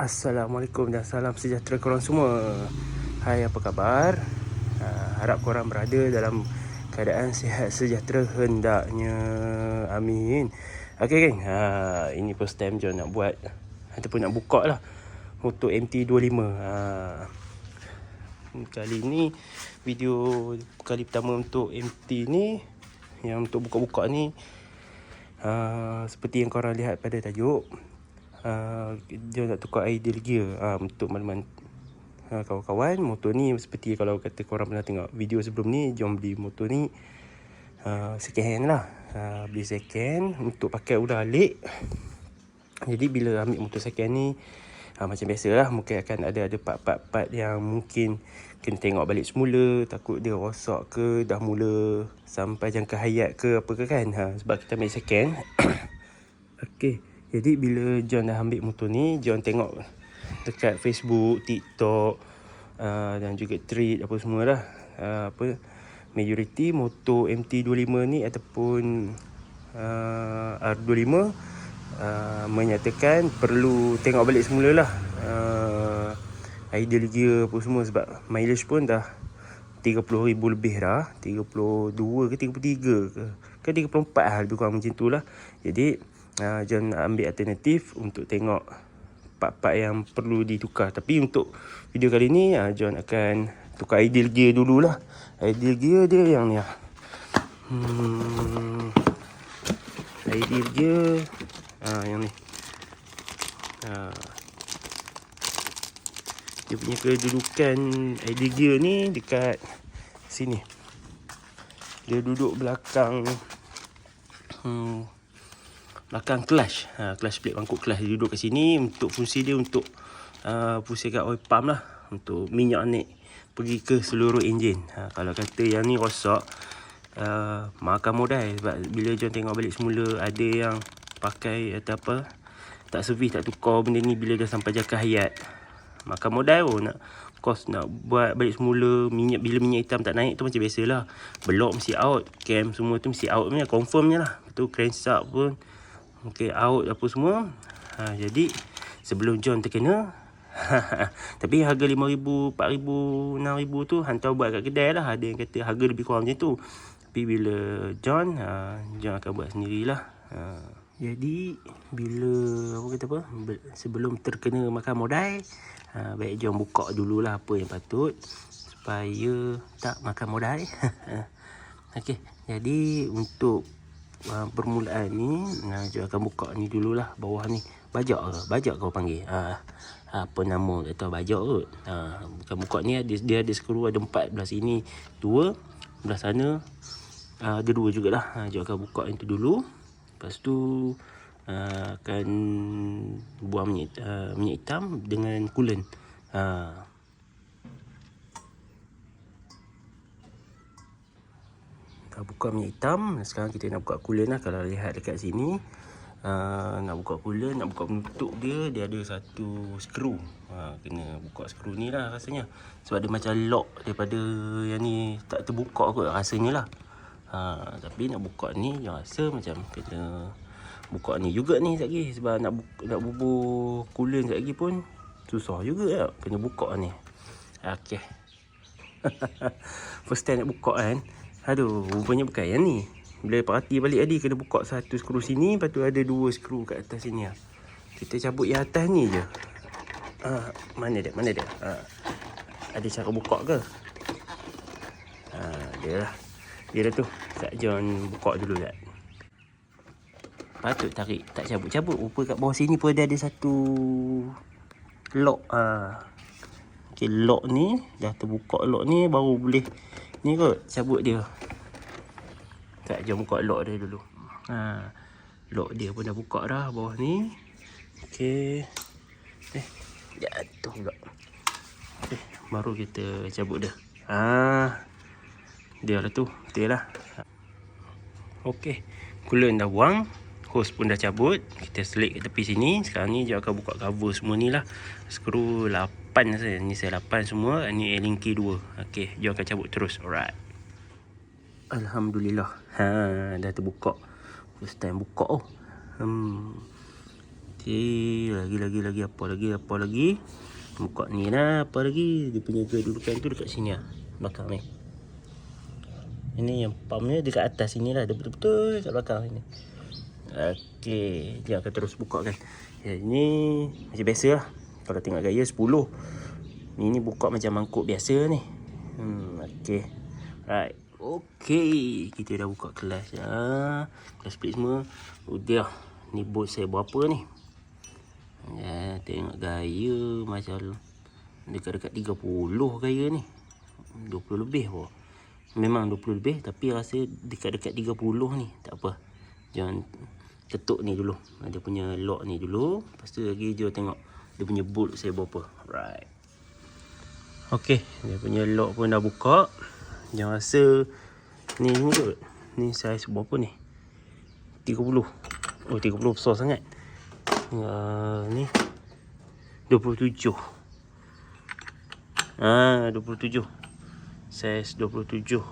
Assalamualaikum dan salam sejahtera korang semua. Hai, apa khabar? Harap korang berada dalam keadaan sihat sejahtera hendaknya. Amin. Okay geng, ini first time John nak buat ataupun nak buka lah Moto MT25. Kali ni video kali pertama untuk MT ni. Yang untuk buka-buka ni, seperti yang korang lihat pada tajuk, dia nak tukar idle gear. Untuk makluman kawan-kawan, motor ni seperti kalau kata korang pernah tengok video sebelum ni, John beli motor ni second hand lah. Beli second untuk pakai ular alik. Jadi bila ambil motor second ni, macam biasalah, mungkin akan ada part-part yang mungkin kena tengok balik semula. Takut dia rosak ke, dah mula sampai jangka hayat ke apa ke kan. Sebab kita ambil second. Okay, jadi bila John dah ambil motor ni, John tengok dekat Facebook, TikTok, dan juga Thread apa semua lah, majoriti motor MT25 ni ataupun R25 menyatakan perlu tengok balik semula lah idle gear apa semua. Sebab mileage pun dah 30,000 lebih dah, 32 ke 33 ke 34 lah, lebih kurang macam tu lah. Jadi John ambil alternatif untuk tengok part-part yang perlu ditukar. Tapi untuk video kali ni, John akan tukar idle gear dululah. Idle gear dia yang ni lah. Idle gear yang ni. Dia punya kedudukan idle gear ni dekat sini. Dia duduk belakang belakang clutch. Clutch plate bangkuk clutch dia duduk kat sini. Untuk fungsi dia untuk pusingkan oil pump lah, untuk minyak naik pergi ke seluruh enjin. Kalau kata yang ni rosak, makan modal. Sebab bila John tengok balik semula, ada yang pakai atau apa, tak servis, tak tukar benda ni bila dah sampai jangka hayat. Makan modal pun, nak kos nak buat balik semula. Bila minyak hitam tak naik tu macam biasalah, belok mesti out, cam semua tu mesti out punya, confirmnya lah. Betul, crankshaft pun out apa semua. Jadi sebelum John terkena tapi harga 5,000, 4,000, 6,000 tu hantar buat kat kedai lah. Ada yang kata harga lebih kurang macam tu. Tapi bila John akan buat sendirilah. Jadi bila sebelum terkena makan modal, baik John buka dululah apa yang patut supaya tak makan modal. Okey, jadi untuk permulaan ni, John akan buka ni dululah, bawah ni. Bajak kau panggil. Apa nama, tak tahu, bajak kot. Bukan buka ni, dia ada skru, ada 4 belah sini 2, belah sana ada 2 jugalah. John akan buka itu dulu. Lepas tu akan buang minyak hitam dengan coolant. Dah buka minyak hitam, sekarang kita nak buka coolant lah. Kalau lihat dekat sini, nak buka coolant, nak buka penutup dia ada satu skru. Kena buka skru ni lah rasanya. Sebab dia macam lock daripada yang ni, tak terbuka kot rasanya lah. Tapi nak buka ni, jangan rasa macam kena buka ni juga ni sekejap lagi. Sebab nak bubur coolant sekejap lagi pun susah juga lah. Kena buka ni. Okay. First time nak buka kan. Aduh, rupanya bukan yang ni. Bila perhati balik tadi, kena buka satu skru sini, lepas tu ada 2 skru kat atas sini lah. Kita cabut yang atas ni je. Mana dia? Ada cara buka ke? Dia lah. Dia dah tu. Kak John buka dulu tak? Patut tarik, tak cabut-cabut. Rupa kat bawah sini pun ada satu lock. Okay, lock ni dah terbuka. Lock ni baru boleh ni kot, cabut dia. Kak John buka lock dia dulu. Lock dia pun dah buka dah bawah ni. Okay. Jatuh pula. Okay, baru kita cabut dia. Dia lah tu. Betul lah. Okay, coolant dah buang, hose pun dah cabut. Kita selit ke tepi sini. Sekarang ni dia akan buka cover semua ni lah. Skru 8 saja. Ni saya 8 semua. Ni Allen key 2. Okay, dia akan cabut terus. Alright. Alhamdulillah. Dah terbuka. First time buka. Okay, lagi apa lagi? Buka ni lah, apa lagi? Dia punya kedudukan tu dekat sini lah, belakang ni. Ini yang pump ni dekat atas sini lah, dia betul-betul kat belakang sini. Okay, dia akan terus buka kan. Ya, ini macam biasa lah. Kalau tengok gaya 10. Ini buka macam mangkuk biasa ni. Okay. Right. Okay, kita dah buka kelas dah. Kelas split semua. Udah. Ni bot saya berapa ni? Ya, tengok gaya macam dekat-dekat 30 gaya ni. 20 lebih pun. Memang 20 lebih, tapi rasa dekat-dekat 30 ni. Tak apa. Jangan ketuk ni dulu. Dia punya lock ni dulu. Lepas tu lagi dia tengok dia punya bolt saya berapa. Right. Okay, dia punya lock pun dah buka. Jangan rasa ni kot. Ni saiz berapa ni? 30. Oh, 30 besar sangat. Ni 27. 27. Saiz 27.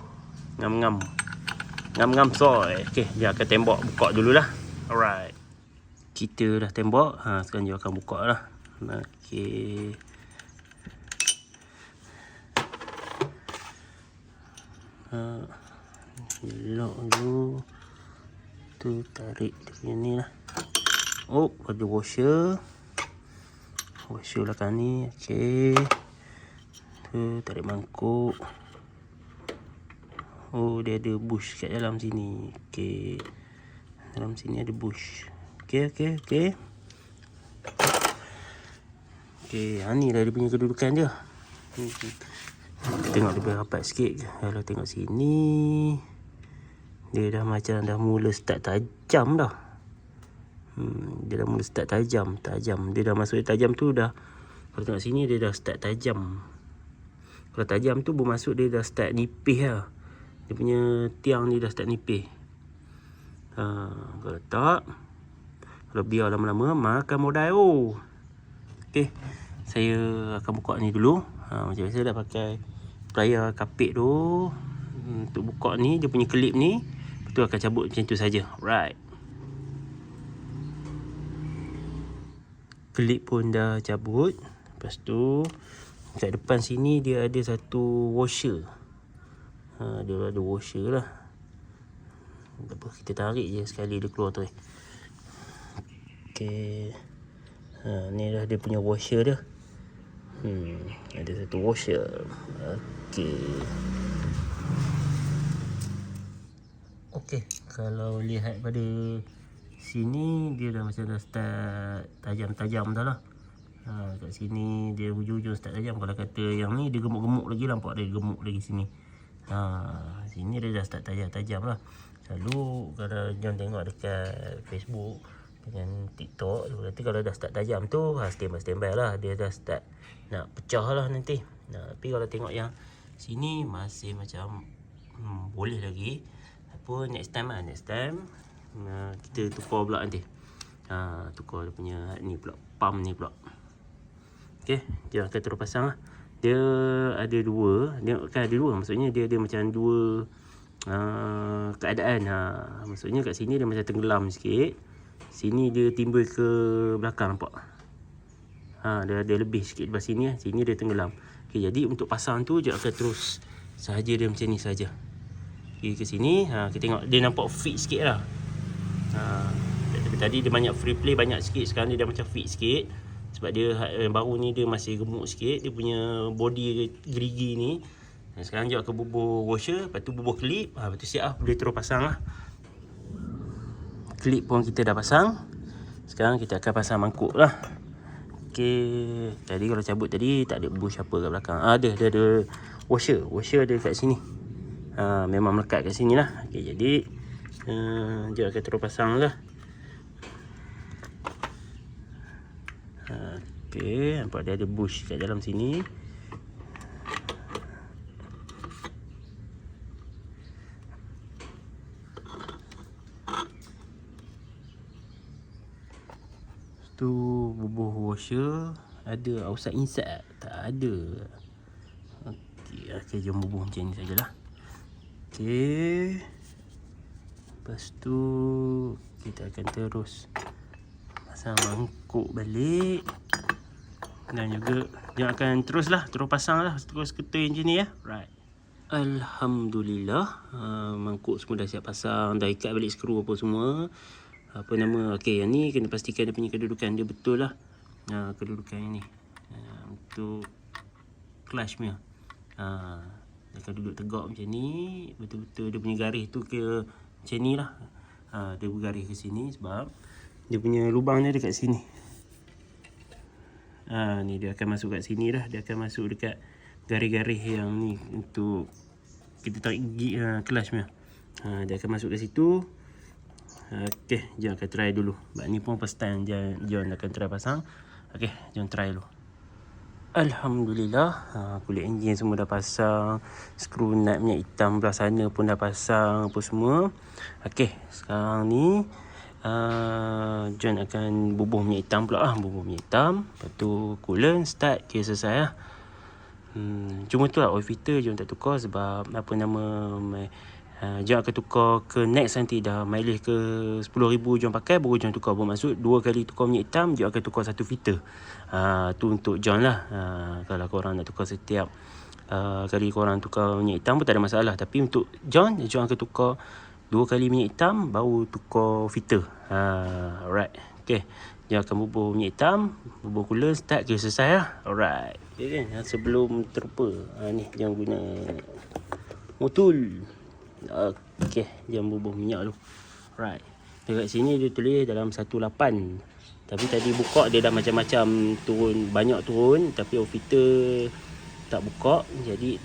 Ngam-ngam soy. Okay, dia akan tembak buka dululah. Alright. Kita dah tembak. Sekarang dia akan buka lah. Okay. Lock dulu. Tu tarik dia punya ni lah. Oh, ada washer. Washer belakang ni. Okay. Tu tarik mangkuk. Oh, dia ada bush kat dalam sini. Okay. Dalam sini ada bush. Okay. Okay, ni dah dia punya kedudukan dia. Kita tengok lebih rapat sikit. Kalau tengok sini, dia dah macam dah mula start tajam dah. Dia dah mula start tajam. Dia dah masuk tajam tu dah. Kalau tengok sini dia dah start tajam. Kalau tajam tu bermaksud dia dah start nipis lah. Dia punya tiang ni dah start nipis. Kalau tak, kalau biar lama-lama makan modal. Okay, saya akan buka ni dulu. Macam biasa dah pakai plier kapit tu. Untuk buka ni, dia punya klip ni, betul akan cabut macam tu saja. Right. Klip pun dah cabut. Lepas tu kat depan sini dia ada satu washer. Dia ada washer lah. Tak apa, kita tarik je sekali dia keluar tu. Okay. Ni dah dia punya washer dia. Ada satu washer. Okay, kalau lihat pada sini dia dah macam dah start tajam-tajam dah lah. Kat sini dia hujung-hujung start tajam. Kalau kata yang ni dia gemuk-gemuk lagi, nampak dia gemuk lagi sini. Sini dia dah start tajam-tajam lah. Selalu kalau jangan tengok dekat Facebook dengan TikTok, nanti kalau dah start tajam tu, standby lah. Dia dah start nak pecah lah nanti. Tapi kalau tengok yang sini masih macam boleh lagi. Apa, next time kita tukar pula nanti. Tukar dia punya ni pula, pump ni pula. Okay, dia akan terus pasang lah. Dia ada dua. Dia kan ada dua, maksudnya dia ada macam dua keadaan. Maksudnya kat sini dia macam tenggelam sikit. Sini dia timbul ke belakang, nampak? Dia ada lebih sikit di sini. Sini dia tenggelam. Okay, jadi untuk pasang tu dia akan terus sahaja dia macam ni saja. Okay, ke sini. Kita tengok dia nampak fit sikit lah. Tadi dia banyak free play banyak sikit. Sekarang dia dah macam fit sikit. Sebab dia yang baru ni dia masih gemuk sikit. Dia punya body gerigi ni. Sekarang dia akan bubuh washer. Lepas tu bubuh klip. Lepas tu siap lah. Boleh terus pasang lah. Klip pun kita dah pasang. Sekarang kita akan pasang mangkuk lah. Okay. Tadi kalau cabut tadi tak ada bush apa kat belakang. Ada washer. Washer ada kat sini. Memang melekat kat sini lah. Okay, jadi dia akan terus pasang lah. Okay, nampak dia ada bush kat dalam sini. Tu bubuh washer. Ada outside inside? Tak ada. Okay, jom bubuh macam ni sajalah. Okay. Lepas tu kita akan terus pasang mangkuk balik. Dan juga dia akan terus pasang lah, terus ketul enjin ni ya. Right. Alhamdulillah, mangkuk semua dah siap pasang, dah ikat balik skru apa semua. Apa nama, okey, yang ni kena pastikan dia punya kedudukan dia betul lah. Kedudukan ini untuk clutch punya. Dia akan duduk tegak macam ni, betul-betul dia punya garis tu ke macam ni lah. Dia bergaris ke sini sebab dia punya lubang dia dekat sini. Ni dia akan masuk kat sini dah. Dia akan masuk dekat garis-garis yang ni untuk kita tarik gigi clutch punya. Dia akan masuk kat situ. Okey, jom akan try dulu. Sebab ni pun first time John akan try pasang. Okey, jom try dulu. Alhamdulillah, kulit enjin semua dah pasang. Skru nut minyak hitam belah sana pun dah pasang apa semua. Okey, sekarang ni John akan bubuh minyak hitam pula bubuh minyak hitam. Lepas tu coolant, start, kira selesai lah. Cuma tu lah oil filter John tak tukar sebab apa nama, John akan tukar ke next nanti dah mileage ke 10,000 John pakai baru John tukar. Bermaksud 2 kali tukar minyak hitam, John akan tukar 1 filter. Tu untuk John lah. Kalau korang nak tukar setiap kali korang tukar minyak hitam pun tak ada masalah. Tapi untuk John akan tukar 2 kali minyak hitam baru tukar filter. Alright. Okay, John akan bubuh minyak hitam, bubuh coolant, start, kira selesai lah. Alright. Okay, kan? Sebelum terlupa, ni John guna motul. Okay, John bubuh minyak dulu. Right. Dekat sini dia tulis dalam 18. Tapi tadi buka dia dah macam-macam turun, banyak turun. Tapi oil filter tak buka, jadi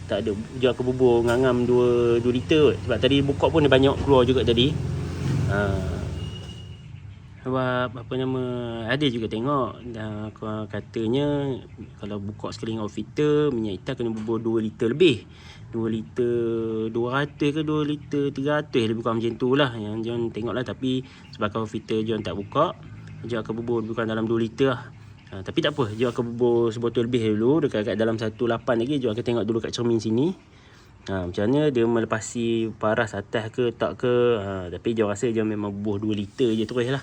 tak ada. Dia akan bubuh ngangam 2 liter. Sebab tadi buka pun dia banyak keluar juga tadi. Sebab apa nama, ada juga tengok katanya kalau buka sekali dengan oil filter, minyak hitam kena bubuh 2 liter lebih. 2 liter 200 ke 2 liter 300 lebih kurang macam tu lah yang John tengok lah. Tapi sebab kalau filter John tak buka, John akan bubuh lebih kurang dalam 2 liter lah. Tapi tak apa, John akan bubuh sebotol lebih dulu. Dekat dalam 18 lagi, John akan tengok dulu kat cermin sini. Macam mana dia melepasi paras atas ke tak ke. Tapi John rasa John memang bubuh 2 liter je terus lah.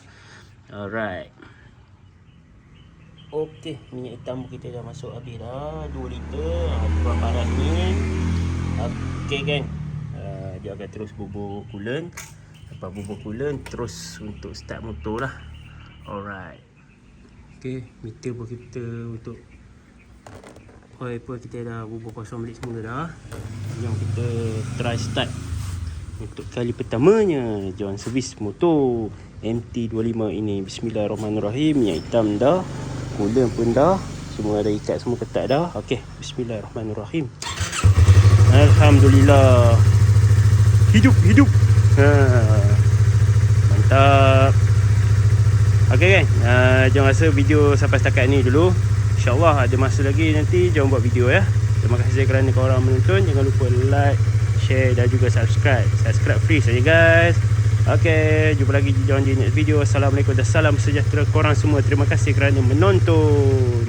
Alright. Okey, minyak hitam kita dah masuk habis dah 2 liter. Buang paras ni. Okey kan. Dia akan terus bubuh coolant. Lepas bubuh coolant terus untuk start motor lah. Alright. Okey, meter pun kita untuk oil pun kita dah bubuh kosong balik semua dah. Jom kita try start. Untuk kali pertamanya John servis motor MT25 ini. Bismillahirrahmanirrahim. Minyak hitam dah, coolant pun dah, semua dah ikat, semua ketat dah. Okey, bismillahirrahmanirrahim. Alhamdulillah. Hidup. Mantap. Okey kan, John rasa video sampai setakat ni dulu. InsyaAllah ada masa lagi nanti John buat video ya. Terima kasih kerana korang menonton. Jangan lupa like, share dan juga subscribe. Subscribe free saja guys. Okey, jumpa lagi John di next video. Assalamualaikum dan salam sejahtera korang semua. Terima kasih kerana menonton.